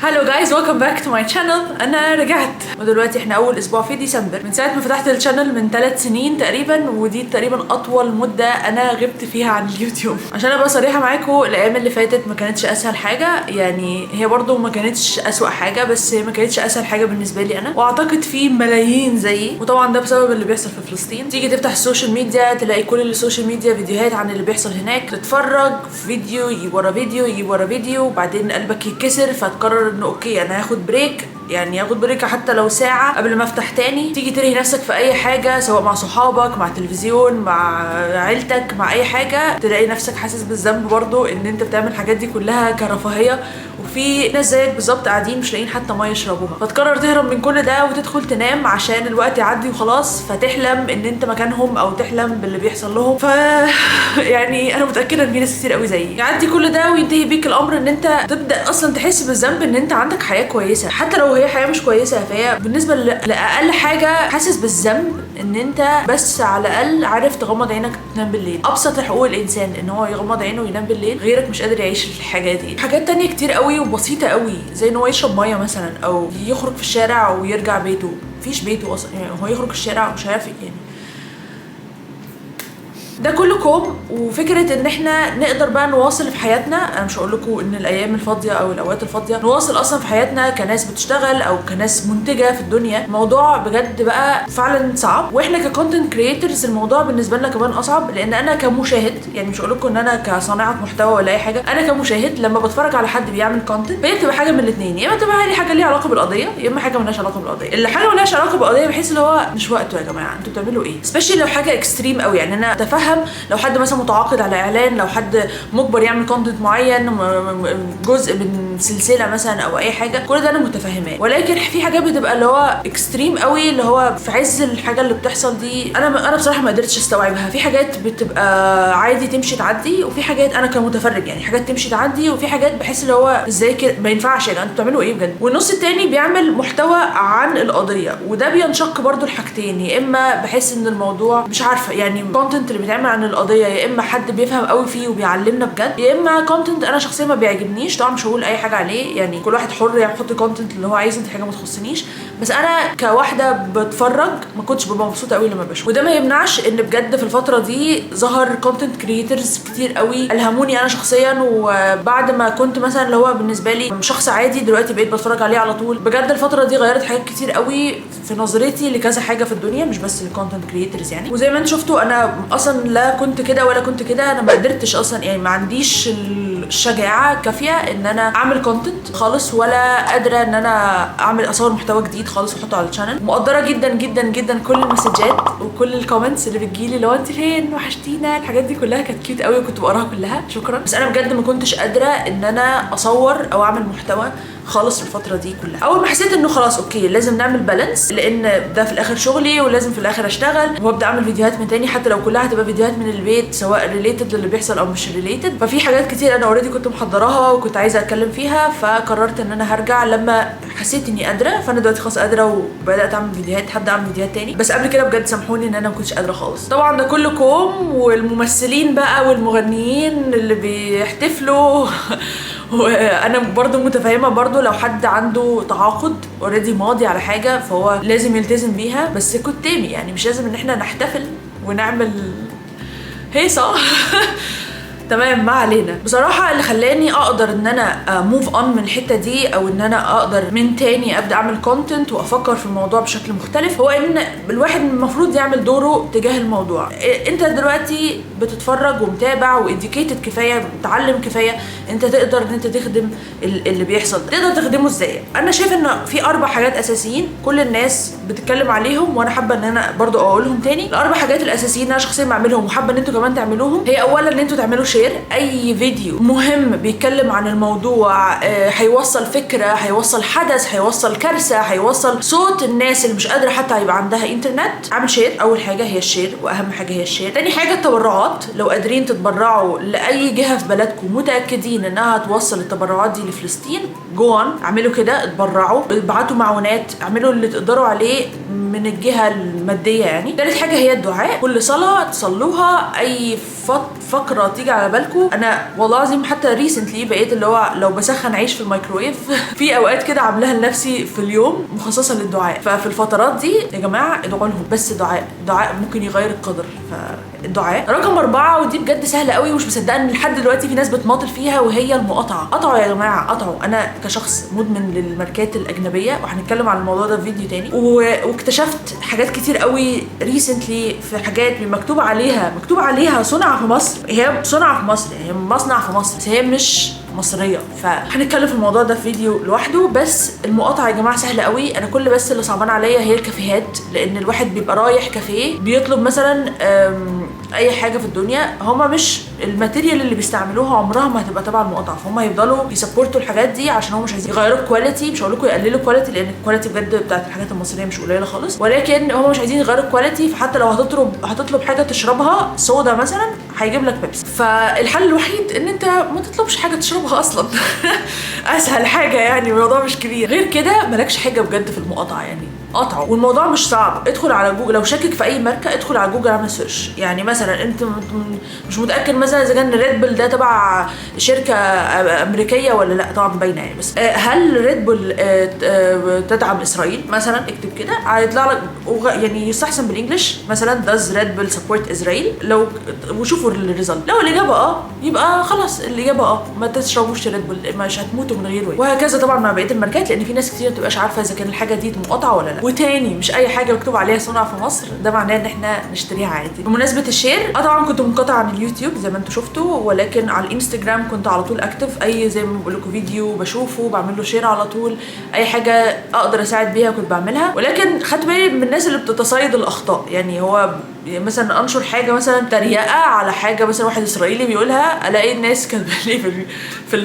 هلو جايز، ويلكم باك تو ماي شانل. انا رجعت ودلوقتي احنا اول اسبوع في ديسمبر من ساعه ما فتحت الشانل من 3 سنين تقريبا، ودي تقريبا اطول مده انا غبت فيها عن اليوتيوب. عشان ابقى صريحه معاكم، الايام اللي فاتت ما كانتش اسهل حاجه، يعني هي برضو ما كانتش اسوأ حاجه، بس ما كانتش اسهل حاجه بالنسبه لي انا، واعتقد في ملايين زيي، وطبعا ده بسبب اللي بيحصل في فلسطين. تيجي تفتح السوشيال ميديا تلاقي كل السوشيال ميديا فيديوهات عن اللي بيحصل هناك، تتفرج في فيديو يجي ورا فيديو يجي ورا فيديو، وبعدين قلبك يتكسر فتقرر انه اوكي انا هاخد بريك، يعني اخد بريك حتى لو ساعة قبل ما افتح تاني. تيجي ترهي نفسك في اي حاجة، سواء مع صحابك، مع التلفزيون، مع عيلتك، مع اي حاجة، تلاقي نفسك حاسس بالذنب برضو ان انت بتعمل الحاجات دي كلها كرفاهية، وفي ناس زيك بالظبط قاعدين مش لاقيين حتى ميه يشربوها، فتقرر تهرب من كل ده وتدخل تنام عشان الوقت يعدي وخلاص، فتحلم ان انت مكانهم او تحلم باللي بيحصل لهم. يعني انا متاكده ان في ناس كتير قوي زيي يعدي كل ده وينتهي بيك الامر ان انت تبدا اصلا تحس بالذنب ان انت عندك حياه كويسه، حتى لو هي حياه مش كويسه، فهي بالنسبه لاقل حاجه حاسس بالذنب ان انت بس على الاقل عارف تغمض عينك تنام بالليل. ابسط حقوق الانسان ان هو يغمض عينه وينام بالليل، غيرك مش قادر يعيش الحاجه دي. حاجات تانية كتير قوي وبسيطه قوي، زي ان هو يشرب ميه مثلا، او يخرج في الشارع ويرجع بيته، مفيش بيته اصلا، يعني هو يخرج الشارع مش عارف يعني. ده كله كوم، وفكره ان احنا نقدر بقى نواصل في حياتنا. انا مش هقول لكم ان الايام الفاضيه او الاوقات الفاضيه نواصل اصلا في حياتنا كناس بتشتغل او كناس منتجه في الدنيا. الموضوع بجد بقى فعلا صعب، واحنا ككونتنت كريتورز الموضوع بالنسبه لنا كمان اصعب، لان انا كمشاهد، يعني مش هقول لكم ان انا كصانعه محتوى ولا اي حاجه، انا كمشاهد لما بتفرج على حد بيعمل كونتنت، فهي بتبقى حاجه من الاثنين، يا اما تبقى حاجه ليها علاقه بالقضيه، يا اما حاجه مالهاش علاقه بالقضيه. اللي حاجه مالهاش علاقه بالقضيه بحس اللي هو مش وقته يا جماعه، انتوا بتعملوا ايه؟ سبيشالي لو حاجه اكستريم قوي، يعني انا اتفهم لو حد مثلا متعاقد على اعلان، لو حد مجبر يعمل كونتنت معين، جزء من سلسله مثلا او اي حاجه، كل ده انا متفهماه. ولكن في حاجات بتبقى اللي هو اكستريم قوي، اللي هو في عز الحاجه اللي بتحصل دي، انا بصراحه ما قدرتش استوعبها. في حاجات بتبقى عادي تمشي تعدي، وفي حاجات انا كمتفرج يعني حاجات تمشي تعدي، وفي حاجات بحس اللي هو ازاي كده ما ينفعش يا جماعه، انتوا بتعملوا ايه بجد؟ والنص التاني بيعمل محتوى عن القضيه، وده بينشق برضو الحاجتين. يا اما بحس ان الموضوع مش عارفه، يعني كونتنت اللي بيتعمل عن القضيه يا اما حد بيفهم قوي فيه وبيعلمنا بجد، يا اما كونتنت انا شخصيا ما بيعجبنيش. طبعا مش هقول اي حاجه عليه، يعني كل واحد حر يعني يحط كونتنت اللي هو عايزه، دي حاجه ما تخصنيش، بس انا كواحده بتفرج ما كنتش ببقى مبسوطه قوي لما بشوف. وده ما يمنعش ان بجد في الفتره دي ظهر كونتنت كريتورز كتير قوي الهموني انا شخصيا، وبعد ما كنت مثلا اللي هو بالنسبه لي شخص عادي، دلوقتي بقيت بتفرج عليه على طول. بجد الفتره دي غيرت حاجات كتير قوي في نظرتي لكذا حاجه في الدنيا، مش بس الكونتنت كريتورز يعني. وزي ما انتم شفتوا انا اصلا لا كنت كده ولا كنت كده، انا ما قدرتش اصلا، يعني ما عنديش الشجاعه كافيه ان انا اعمل كونتنت خالص، ولا قادره ان انا اصور محتوى جديد خالص واحطه على الشانل. مقدره جدا جدا جدا كل المسجات وكل الكومنتس اللي بتجيلي، لو انت فين وحشتينا، الحاجات دي كلها كانت كيوت قوي وكنت بقراها كلها، شكرا. بس انا بجد ما كنتش قادره ان انا اصور او اعمل محتوى خالص في الفتره دي كلها. اول ما حسيت انه خلاص اوكي لازم نعمل بالانس، لان ده في الاخر شغلي ولازم في الاخر اشتغل، وابدا اعمل فيديوهات من تاني، حتى لو كلها هتبقى فيديوهات من البيت سواء ريليتد للي بيحصل او مش ريليتد. ففي حاجات كتير انا اوريدي كنت محضراها وكنت عايزه اتكلم فيها، فقررت ان انا هرجع لما حسيت اني قادره. فانا دلوقتي خلاص قادره وبدات اعمل فيديوهات، هبدا اعمل فيديوهات تاني، بس قبل كده بجد سامحوني ان انا ما كنتش قادره خالص. طبعا ده كله كوم، والممثلين بقى والمغنيين اللي بيحتفلوا وانا برضو متفهمه برضو لو حد عنده تعاقد اوريدي ماضي على حاجه فهو لازم يلتزم بيها، بس كتامي يعني مش لازم ان احنا نحتفل ونعمل هيصه تمام. ما علينا. بصراحه اللي خلاني اقدر ان انا موف اون من الحته دي، او ان انا اقدر من تاني ابدا اعمل كونتنت وافكر في الموضوع بشكل مختلف، هو ان الواحد المفروض يعمل دوره تجاه الموضوع. انت دلوقتي بتتفرج ومتابع واديوكيتد كفايه، متعلم كفايه، انت تقدر ان انت تخدم اللي بيحصل. تقدر تخدمه ازاي؟ انا شايف ان في 4 حاجات اساسيين كل الناس بتتكلم عليهم، وانا حابه ان انا برضو اقولهم تاني. ال4 حاجات الاساسيين انا شخصيا بعملهم وحابه ان انتوا كمان تعملوهم. هي اولا ان انتوا تعملوا شير. اي فيديو مهم بيتكلم عن الموضوع، هيوصل فكره، هيوصل حدث، هيوصل كارثه، هيوصل صوت الناس اللي مش قادره حتى يبقى عندها انترنت، اعمل شير. اول حاجه هي الشير، واهم حاجه هي الشير. تاني حاجه التبرعات. لو قادرين تتبرعوا لاي جهه في بلدكم متاكدين انها توصل التبرعات دي لفلسطين، جوان اعملوا كده، اتبرعوا، ابعتوا معونات، اعملوا اللي تقدروا عليه من الجهه الماديه يعني. تالت حاجه هي الدعاء. كل صلاه تصلوها، اي فقره تيجي على بالكم. انا والله العظيم حتى ريسنتلي بقيت اللي هو لو بسخن عيش في الميكرويف في اوقات كده عاملاها لنفسي في اليوم مخصصه للدعاء. ففي الفترات دي يا جماعه ادعوا لهم، بس دعاء ممكن يغير القدر. فالدعاء رقم 4، ودي بجد سهله قوي ومش مصدقه ان لحد دلوقتي في ناس بتماطل فيها، وهي المقاطعه. قطعوا يا جماعه، قطعوا. انا كشخص مدمن للماركات الاجنبيه، وهنتكلم عن الموضوع ده في فيديو تاني، واكتشفت حاجات كتير قوي ريسنتلي في حاجات مكتوب عليها صنع في مصر. هي صنع في مصر، هي مصنع في مصر، بس هي مش مصريه. فهنتكلم في الموضوع ده في فيديو لوحده. بس المقاطعه يا جماعه سهله قوي. انا كل بس اللي صعبان عليا هي الكافيهات، لان الواحد بيبقى رايح كافيه بيطلب مثلا اي حاجه في الدنيا، هما مش الماتيريال اللي بيستعملوها عمرها ما هتبقى تبع المقاطعه، فهم يفضلوا يسبورتوا الحاجات دي عشان هم مش عايزين يغيروا الكواليتي. مش هقول لكم يقللوا الكواليتي، لان الكواليتي بجد بتاعت الحاجات المصريه مش قليله خالص، ولكن هم مش عايزين يغيروا الكواليتي. فحتى لو هتطلب حاجه تشربها صودا مثلا، هيجيب لك بيبسي. فالحل الوحيد ان انت ما تطلبش حاجه تشربها اصلا. اسهل حاجه يعني، الموضوع مش كبير. غير كده مالكش حاجه بجد في المقاطعه يعني. قطعوا، والموضوع مش صعب. ادخل على جوجل، لو شاكك في اي ماركه ادخل على جوجل اعمل سيرش. يعني مثلا انت مش متاكد مثلا اذا كان ريد بول ده تبع شركه امريكيه ولا لا، طبعا باينه يعني. بس هل ريد بول تدعم اسرائيل مثلا؟ اكتب كده هيطلع لك، يعني يستحسن بالانجلش مثلا does Red Bull support Israel، لو وشوفوا الريزلت. لو الاجابه يبقى خلاص الاجابه ما تشربوش ريد بول، مش هتموتوا من غيره. وهكذا طبعا مع بقيه الماركات، لان في ناس كتير ما بتبقاش عارفه اذا كان الحاجه دي مقاطعه ولا لا. وتاني، مش اي حاجه مكتوب عليها صنع في مصر ده معناه ان احنا نشتريها عادي. بمناسبه الشير، طبعا كنت منقطعه عن اليوتيوب زي ما انتم شفتوا، ولكن على الانستجرام كنت على طول اكتف. اي زي ما بقول لكم فيديو بشوفه بعمل له شير على طول، اي حاجه اقدر اساعد بيها كنت بعملها. ولكن خدت بالي من الناس اللي بتتصيد الاخطاء. يعني هو مثلا انشر حاجه مثلا تريقه على حاجه مثلا واحد اسرائيلي بيقولها، الاقي الناس كاتبه لي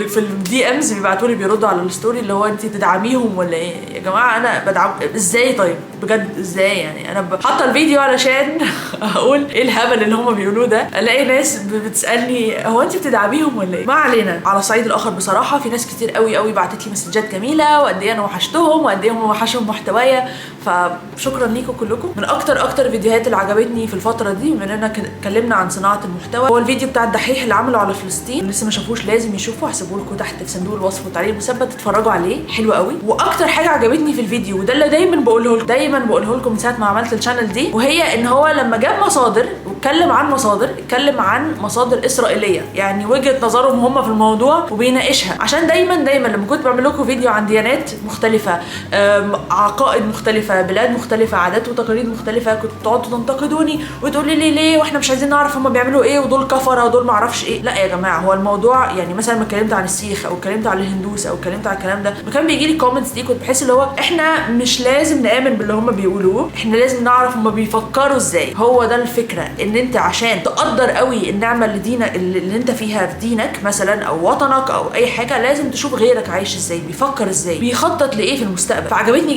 في الدي امز بيبعتوا لي بيردوا على الستوري اللي هو انت تدعميهم ولا ايه؟ يا جماعه انا بدعم ازاي؟ طيب بجد ازاي يعني؟ انا حاطه الفيديو علشان اقول ايه الهبل اللي هم بيقولوه ده، الاقي ناس بتسالني هو انت بتدعميهم ولا ايه؟ ما علينا. على الصعيد الاخر بصراحه في ناس كتير قوي بعتت لي مسجات جميله، وقد ايه انا وحشتهم، وقد ايه هم وحشهم محتوايا. فشكرا ليكم كلكم. من اكتر فيديوهات اللي عجبتني في الفتره دي، بما اننا اتكلمنا عن صناعه المحتوى، هو الفيديو بتاع الدحيح اللي عمله على فلسطين. اللي لسه ما شافوش لازم يشوفه، هسيبه لكم تحت في صندوق الوصف والتعليق المثبت تتفرجوا عليه، حلو قوي. واكتر حاجه عجبتني في الفيديو، وده اللي دايما بقوله لكم من ساعه ما عملت الشانل دي، وهي ان هو لما جاب مصادر واتكلم عن مصادر اسرائيليه، يعني وجهه نظرهم هم في الموضوع وبيناقشها. عشان دايما لما كنت بعمل لكم فيديو عن ديانات مختلفه، عقائد مختلفه، بلاد مختلفه، عادات وتقاليد مختلفه، كنت تقعدوا تنتقدوني وتقولوا لي ليه واحنا مش عايزين نعرف هم بيعملوا ايه، ودول كفره ودول ما اعرفش ايه. لا يا جماعه، هو الموضوع يعني مثلا ما اتكلمت عن السيخ او اتكلمت عن الهندوس او اتكلمت عن الكلام ده، وكان بيجي لي كومنتس دي، كنت بحس اللي هو احنا مش لازم نآمن باللي هم بيقولوه، احنا لازم نعرف هم بيفكروا ازاي. هو ده الفكره، ان انت عشان تقدر قوي النعمه اللي دينك اللي انت فيها في دينك مثلا او وطنك او اي حاجه، لازم تشوف غيرك عايش ازاي، بيفكر ازاي، بيخطط لايه في المستقبل. فعجبتني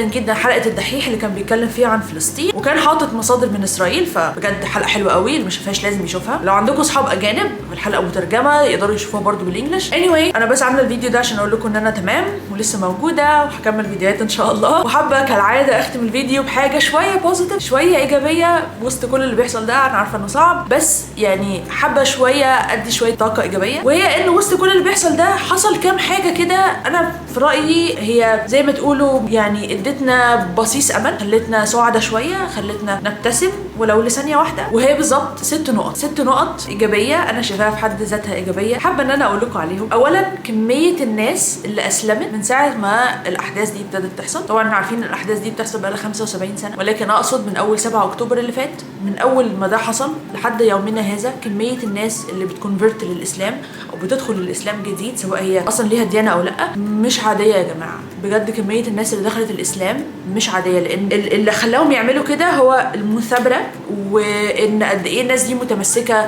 جدا حلقه الدحيح اللي كان بيتكلم فيها عن فلسطين، وكان حاطط مصادر من اسرائيل. فبجد حلقه حلوه قوي، اللي ما شافهاش لازم يشوفها. لو عندكم اصحاب اجانب الحلقه مترجمه يقدروا يشوفوها برده بالانجلش. anyway، انا بس عامله الفيديو ده عشان اقول لكم ان انا تمام ولسه موجوده وهكمل فيديوهات ان شاء الله. وحابه كالعاده اختم الفيديو بحاجه شويه بوزيتيف، شويه ايجابيه وسط كل اللي بيحصل ده. انا عارفه انه صعب، بس يعني حابه شويه ادي شويه طاقه ايجابيه، وهي ان وسط كل اللي بيحصل ده حصل كام حاجه كده انا في رايي هي زي ما تقولوا يعني ادتنا بصيص امل، خلتنا سعداء شويه، خلتنا نبتسم ولو لثانيه واحده. وهي بالظبط 6 نقط ايجابيه انا شايفاها في حد ذاتها ايجابيه، حابه ان انا اقول لكم عليهم. اولا، كميه الناس اللي اسلمت من ساعه ما الاحداث دي ابتدت تحصل. طبعا عارفين الاحداث دي بتحصل بقى لها 75 سنه، ولكن اقصد من اول 7 اكتوبر اللي فات، من اول ما ده حصل لحد يومنا هذا، كميه الناس اللي بتكونفرت للاسلام او بتدخل الاسلام جديد، سواء هي اصلا ليها ديانه او لا، مش عاديه يا جماعه. بجد كميه الناس اللي دخلت الاسلام مش عاديه، لان اللي خلاهم يعملوا كده هو المثابره، وان قد ايه الناس دي متمسكه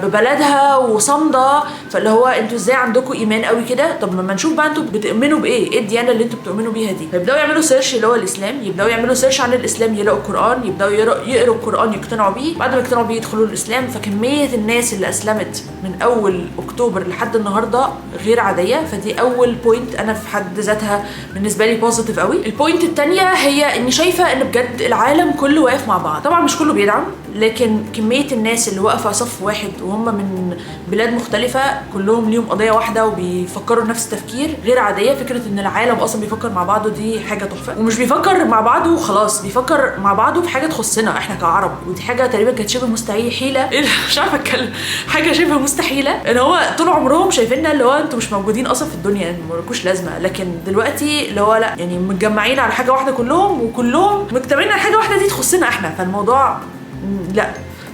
ببلدها وصامده. فاللي هو انتوا ازاي عندكم ايمان قوي كده؟ طب لما نشوف بقى انتوا بتؤمنوا بايه، ايه الديانه اللي انتوا بتؤمنوا بيها دي. فيبداوا يعملوا سيرش اللي هو الاسلام، يبداوا يعملوا سيرش عن الاسلام، يلاقوا القران، يبداوا يقروا القران، يقتنعوا بيه، بعد ما يقتنعوا بيه يدخلوا الاسلام. فكميه الناس اللي اسلمت من اول اكتوبر لحد النهارده غير عاديه. فدي اول بوينت انا في حد ذاتها بالنسبه لي بوزيتيف قوي. البوينت الثانيه هي اني شايفه ان بجد العالم كله واقف مع بعض. طبعا مش كله بيدعم، لكن كميه الناس اللي واقفه صف واحد وهم من بلاد مختلفه كلهم ليهم قضيه واحده وبيفكروا نفس التفكير غير عاديه. فكره ان العالم اصلا بيفكر مع بعضه دي حاجه تحفه، ومش بيفكر مع بعضه وخلاص، بيفكر مع بعضه في حاجه تخصنا احنا كعرب، ودي حاجه تقريبا كانت شبه مستحيله. مش عارفه اتكلم، حاجه شبه مستحيله ان هو طول عمرهم شايفيننا اللي هو انتوا مش موجودين اصلا في الدنيا، يعني مالكوش لازمه. لكن دلوقتي اللي هو لا، يعني متجمعين على حاجه واحده كلهم، وكلهم مجتمعين على حاجه واحده دي تخصنا احنا. فالموضوع لا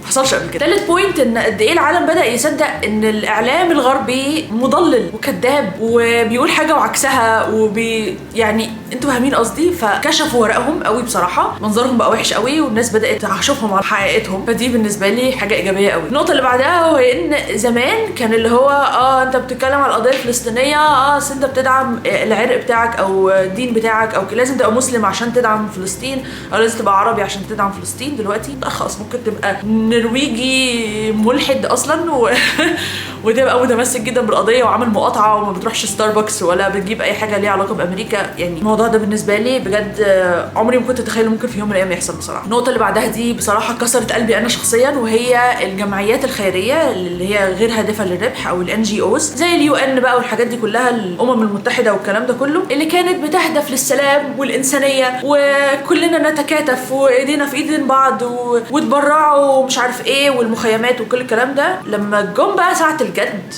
حصلش قبل كده. تالت بوينت ان قد ايه العالم بدا يصدق ان الاعلام الغربي مضلل وكذاب وبيقول حاجه وعكسها يعني انتوا فاهمين قصدي. فكشفوا ورقهم قوي بصراحه، منظرهم بقى وحش قوي والناس بدات تشوفهم على حقيقتهم. فدي بالنسبه لي حاجه ايجابيه قوي. النقطه اللي بعدها هو ان زمان كان اللي هو انت بتتكلم على القضيه الفلسطينيه، اصل انت بتدعم العرق بتاعك او الدين بتاعك، او لازم تبقى مسلم عشان تدعم فلسطين، او لازم تبقى عربي عشان تدعم فلسطين. دلوقتي خلاص ممكن تبقى نرويجي ملحد اصلا وتبقى متمسك جدا بالقضيه وعامل مقاطعه وما بتروحش ستاربكس ولا بتجيب اي حاجه ليها علاقه بامريكا. يعني الموضوع ده بالنسبه لي بجد عمري ما كنت اتخيل ممكن في يوم من الايام يحصل بصراحه. النقطه اللي بعدها دي بصراحه كسرت قلبي انا شخصيا، وهي الجمعيات الخيريه اللي هي غير هادفه للربح او الNGOs زي الUN بقى والحاجات دي كلها، الامم المتحده والكلام ده كله، اللي كانت بتهدف للسلام والانسانيه وكلنا نتكاتف وايدينا في ايدين بعض وتبرعوا ومش عارف ايه والمخيمات وكل الكلام ده. لما جم بقى ساعه الجد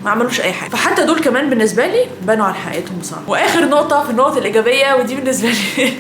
ما عملوش اي حاجه. فحتى دول كمان بالنسبه لي بانوا على حقيقتهم بصراحه. واخر نقطه في النقط الايجابيه، ودي بالنسبه لي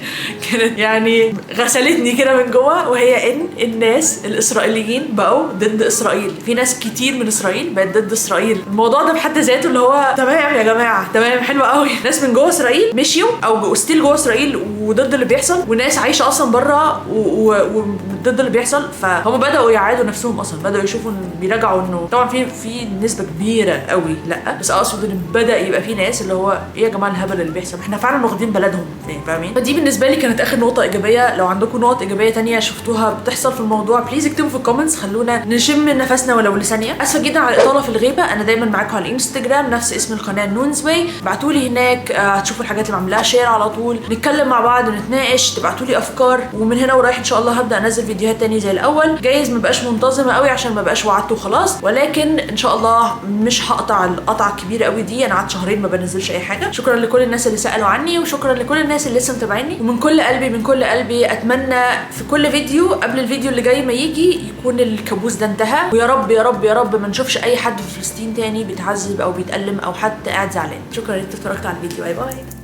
كانت يعني غسلتني كده من جوه، وهي ان الناس الاسرائيليين بقوا ضد اسرائيل. في ناس كتير من اسرائيل بقت ضد اسرائيل. الموضوع ده بحد ذاته اللي هو تمام يا جماعه، تمام حلو قوي. ناس من جوه اسرائيل مشيوا او ستيل جوه اسرائيل وضد اللي بيحصل، وناس عايشه اصلا بره وضد اللي بيحصل. فهم بداوا يعادوا نفسهم اصلا، بداوا يشوفوا بيراجعوا انه طبعا في نسبه كبيره قوي لا، بس اقصد ان بدا يبقى في ناس اللي هو ايه يا جماعه الهبل اللي بيحصل، احنا فعلا واخدين بلدهم يعني فاهمين. فدي بالنسبه لي كانت اخر نقطه ايجابيه. لو عندكم نقط ايجابيه تانية شفتوها بتحصل في الموضوع بليز اكتبوا في الكومنتس، خلونا نشم نفسنا ولو لثانيه. اسفه جدا على الاطاله في الغيبه، انا دايما معاكم على الانستجرام نفس اسم القناه نونزواي، ابعتوا لي هناك هتشوفوا الحاجات اللي بعملها شير على طول، نتكلم مع بعض ونتناقش، تبعتوا لي افكار. ومن هنا ورايح ان شاء الله هبدا انزل فيديوهات تاني زي الاول، جايز ما بقاش منتظمه قوي عشان ما بقاش وعدت وخلاص، ولكن ان شاء الله مش هقطع القطعه الكبيره قوي دي. انا قعدت شهرين ما بنزلش اي حاجه. شكرا لكل الناس اللي سالوا عني، وشكرا لكل الناس اللي لسه متابعيني، ومن كل قلبي من كل قلبي اتمنى في كل فيديو قبل الفيديو اللي جاي ما يجي يكون الكابوس ده انتهى، ويا رب يا رب يا رب ما نشوفش اي حد في فلسطين تاني بيتعذب او بيتألم او حتى قاعد زعلان. شكرا انك اتفرجت على الفيديو، باي باي.